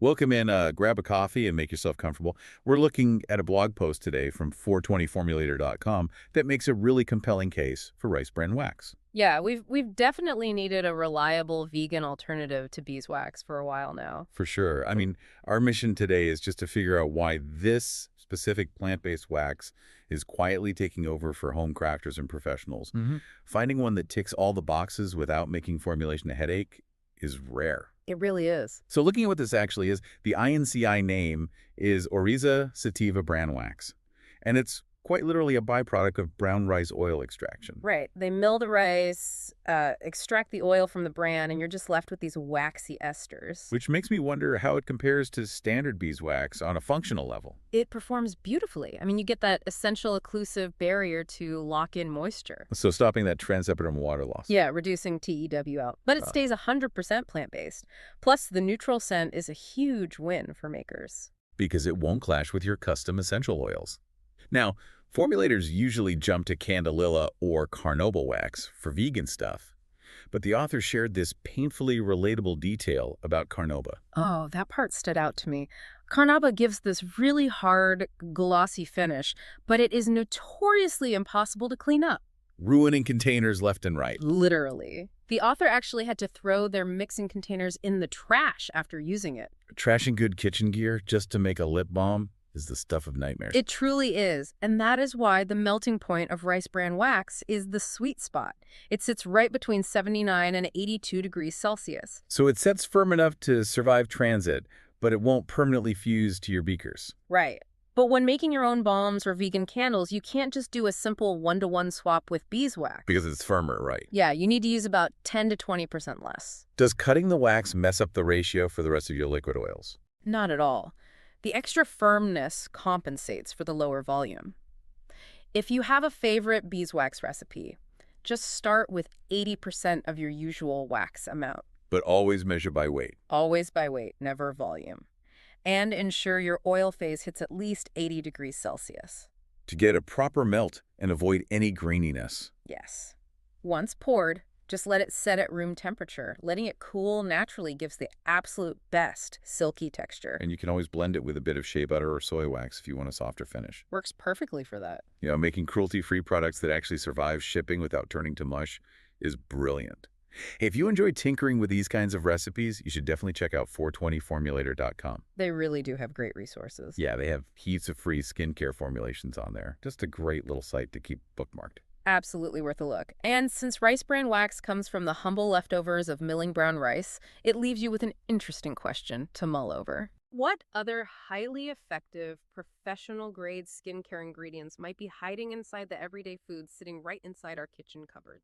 Welcome in, grab a coffee and make yourself comfortable. We're looking at a blog post today from 420formulator.com that makes a really compelling case for rice bran wax. Yeah, we've definitely needed a reliable vegan alternative to beeswax for a while now. For sure. I mean, our mission today is just to figure out why this specific plant-based wax is quietly taking over for home crafters and professionals. Finding one that ticks all the boxes without making formulation a headache is rare. It really is. So looking at what this actually is, the INCI name is Oriza sativa bran wax, and it's quite literally a byproduct of brown rice oil extraction, Right. They mill the rice, extract the oil from the bran, and you're just left with these waxy esters. which makes me wonder how it compares to standard beeswax on a functional level. It performs beautifully. I mean, you get that essential occlusive barrier to lock in moisture. So stopping that transepidermal water loss. Yeah, reducing TEW out. But it stays 100% plant-based. Plus, the neutral scent is a huge win for makers. Because it won't clash with your custom essential oils. Now, formulators usually jump to candelilla or carnauba wax for vegan stuff, but the author shared this painfully relatable detail about carnauba. Oh, that part stood out to me. Carnauba gives this really hard, glossy finish, but it is notoriously impossible to clean up. Ruining containers left and right. Literally. The author actually had to throw their mixing containers in the trash after using it. Trashing good kitchen gear just to make a lip balm is the stuff of nightmares. It truly is, and that is why the melting point of rice bran wax is the sweet spot. It sits right between 79 and 82 degrees Celsius. So it sets firm enough to survive transit, but it won't permanently fuse to your beakers. Right. But when making your own balms or vegan candles, you can't just do a simple one-to-one swap with beeswax. Because it's firmer, right? Yeah, you need to use about 10 to 20% less. Does cutting the wax mess up the ratio for the rest of your liquid oils? Not at all. The extra firmness compensates for the lower volume. If you have a favorite beeswax recipe, just start with 80% of your usual wax amount. But always measure by weight. Always by weight, never volume. And ensure your oil phase hits at least 80 degrees Celsius. To get a proper melt and avoid any graininess. Yes. Once poured, just let it set at room temperature. Letting it cool naturally gives the absolute best silky texture. And you can always blend it with a bit of shea butter or soy wax if you want a softer finish. Works perfectly for that. You know, making cruelty-free products that actually survive shipping without turning to mush is brilliant. Hey, if you enjoy tinkering with these kinds of recipes, you should definitely check out 420formulator.com. They really do have great resources. Yeah, they have heaps of free skincare formulations on there. Just a great little site to keep bookmarked. Absolutely worth a look. And since rice bran wax comes from the humble leftovers of milling brown rice, it leaves you with an interesting question to mull over. What other highly effective, professional-grade skincare ingredients might be hiding inside the everyday foods sitting right inside our kitchen cupboards?